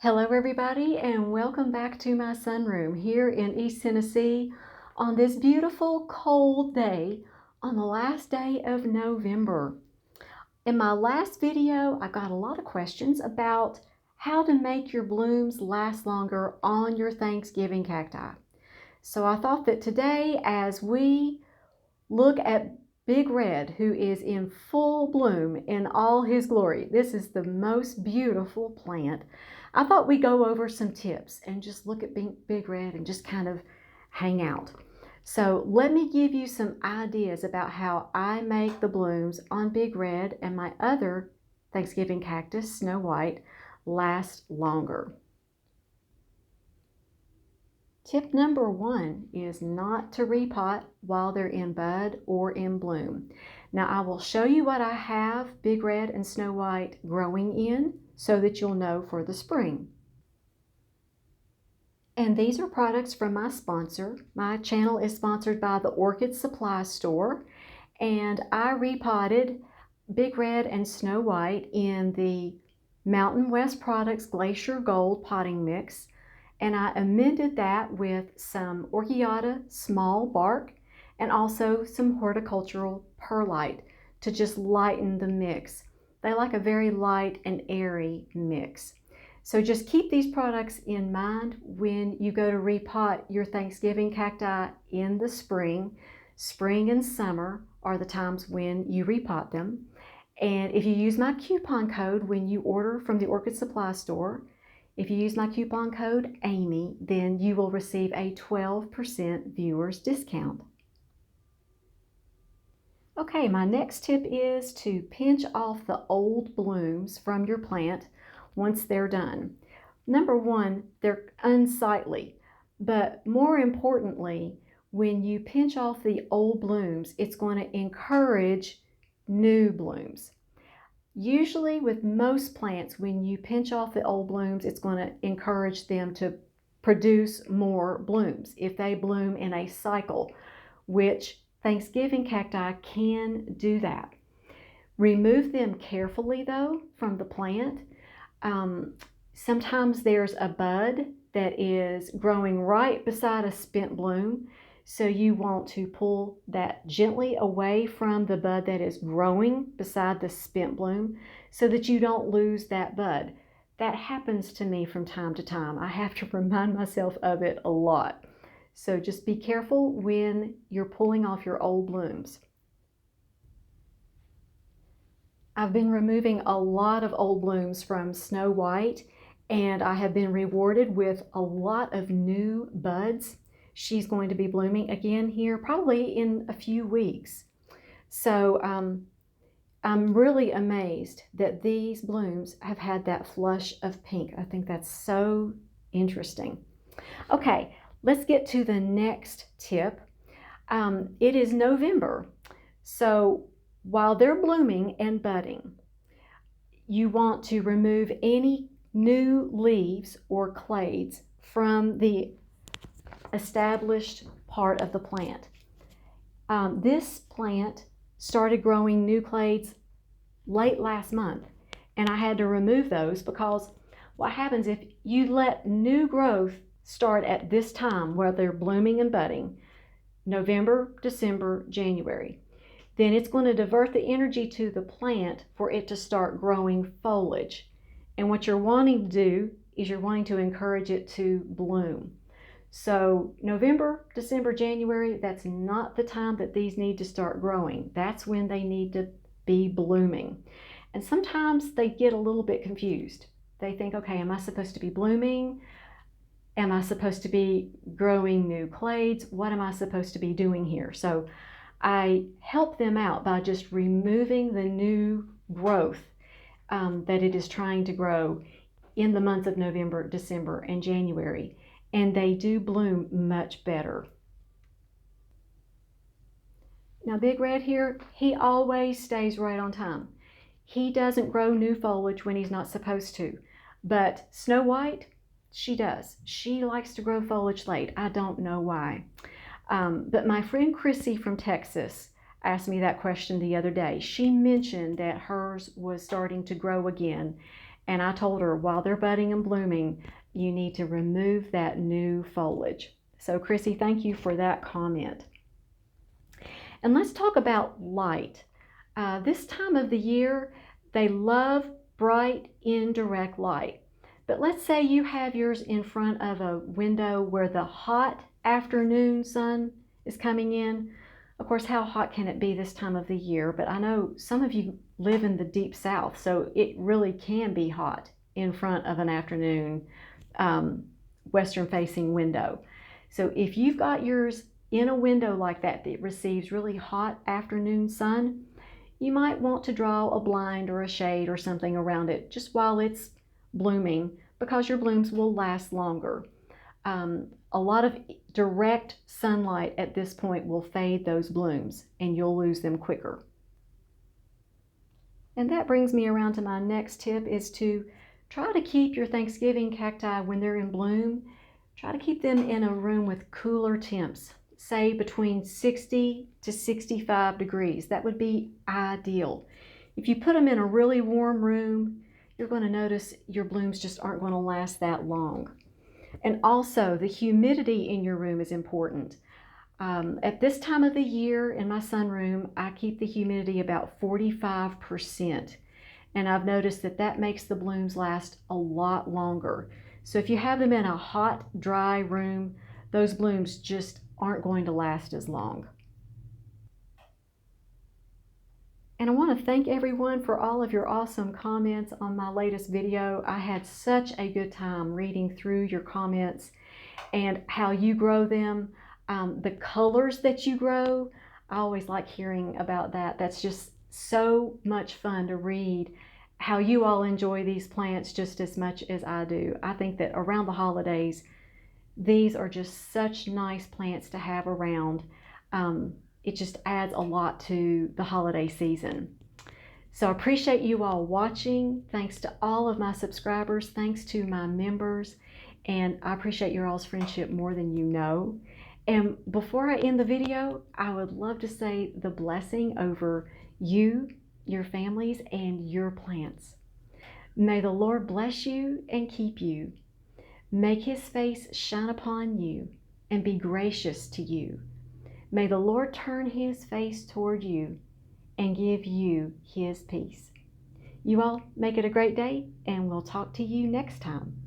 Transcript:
Hello everybody and welcome back to my sunroom here in East Tennessee on this beautiful cold day on the last day of November. In my last video, I got a lot of questions about how to make your blooms last longer on your Thanksgiving cacti. So I thought that today, as we look at Big Red, who is in full bloom in all his glory, this is the most beautiful plant. I thought we'd go over some tips and just look at Big Red and just kind of hang out. So let me give you some ideas about how I make the blooms on Big Red and my other Thanksgiving cactus, Snow White, last longer. Tip number one is not to repot while they're in bud or in bloom. Now I will show you what I have Big Red and Snow White growing in so that you'll know for the spring. And these are products from my sponsor. My channel is sponsored by the Orchid Supply Store, and I repotted Big Red and Snow White in the Mountain West Products Glacier Gold potting mix, and I amended that with some Orchiata small bark and also some horticultural perlite to just lighten the mix. They like a very light and airy mix. So just keep these products in mind when you go to repot your Thanksgiving cacti in the spring. Spring and summer are the times when you repot them. And if you use my coupon code when you order from the Orchid Supply Store, if you use my coupon code Amy, then you will receive a 12% viewers discount. Okay, my next tip is to pinch off the old blooms from your plant once they're done. Number one, they're unsightly, but more importantly, when you pinch off the old blooms, it's going to encourage new blooms. Usually with most plants, when you pinch off the old blooms, it's going to encourage them to produce more blooms if they bloom in a cycle, which Thanksgiving cacti can do that. Remove them carefully though from the plant. Sometimes there's a bud that is growing right beside a spent bloom, so you want to pull that gently away from the bud that is growing beside the spent bloom so that you don't lose that bud. That happens to me from time to time. I have to remind myself of it a lot. So just be careful when you're pulling off your old blooms. I've been removing a lot of old blooms from Snow White, and I have been rewarded with a lot of new buds. She's going to be blooming again here probably in a few weeks. So I'm really amazed that these blooms have had that flush of pink. I think that's so interesting. Okay, let's get to the next tip. It is November, so while they're blooming and budding, you want to remove any new leaves or clades from the established part of the plant. This plant started growing new clades late last month, and I had to remove those because what happens if you let new growth start at this time where they're blooming and budding, November, December, January, then it's going to divert the energy to the plant for it to start growing foliage. And what you're wanting to do is you're wanting to encourage it to bloom. So November, December, January, that's not the time that these need to start growing. That's when they need to be blooming. And sometimes they get a little bit confused. They think, okay, am I supposed to be blooming? Am I supposed to be growing new clades? What am I supposed to be doing here? So I help them out by just removing the new growth that it is trying to grow in the months of November, December, and January. And they do bloom much better. Now Big Red here, he always stays right on time. He doesn't grow new foliage when he's not supposed to. But Snow White, she does. She likes to grow foliage late. I don't know why. But my friend Chrissy from Texas asked me that question the other day. She mentioned that hers was starting to grow again, And I told her, while they're budding and blooming, you need to remove that new foliage. So Chrissy, thank you for that comment. And let's talk about light. This time of the year, they love bright, indirect light. But let's say you have yours in front of a window where the hot afternoon sun is coming in. Of course, how hot can it be this time of the year? But I know some of you live in the deep south, so it really can be hot in front of an afternoon western facing window. So if you've got yours in a window like that that receives really hot afternoon sun, you might want to draw a blind or a shade or something around it just while it's blooming, because your blooms will last longer. A lot of direct sunlight at this point will fade those blooms and you'll lose them quicker. And that brings me around to my next tip, is to try to keep your Thanksgiving cacti, when they're in bloom, try to keep them in a room with cooler temps, say between 60 to 65 degrees. That would be ideal. If you put them in a really warm room, you're going to notice your blooms just aren't going to last that long. And also, the humidity in your room is important. At this time of the year in my sunroom, I keep the humidity about 45%. And I've noticed that that makes the blooms last a lot longer. So if you have them in a hot, dry room, those blooms just aren't going to last as long. And I want to thank everyone for all of your awesome comments on my latest video. I had such a good time reading through your comments and how you grow them, the colors that you grow. I always like hearing about that. That's just so much fun to read how you all enjoy these plants just as much as I do. I think that around the holidays, these are just such nice plants to have around. It just adds a lot to the holiday season. So I appreciate you all watching. Thanks to all of my subscribers. Thanks to my members. And I appreciate your all's friendship more than you know. And before I end the video, I would love to say the blessing over you, your families, and your plants. May the Lord bless you and keep you. Make his face shine upon you and be gracious to you. May the Lord turn his face toward you and give you his peace. You all make it a great day, and we'll talk to you next time.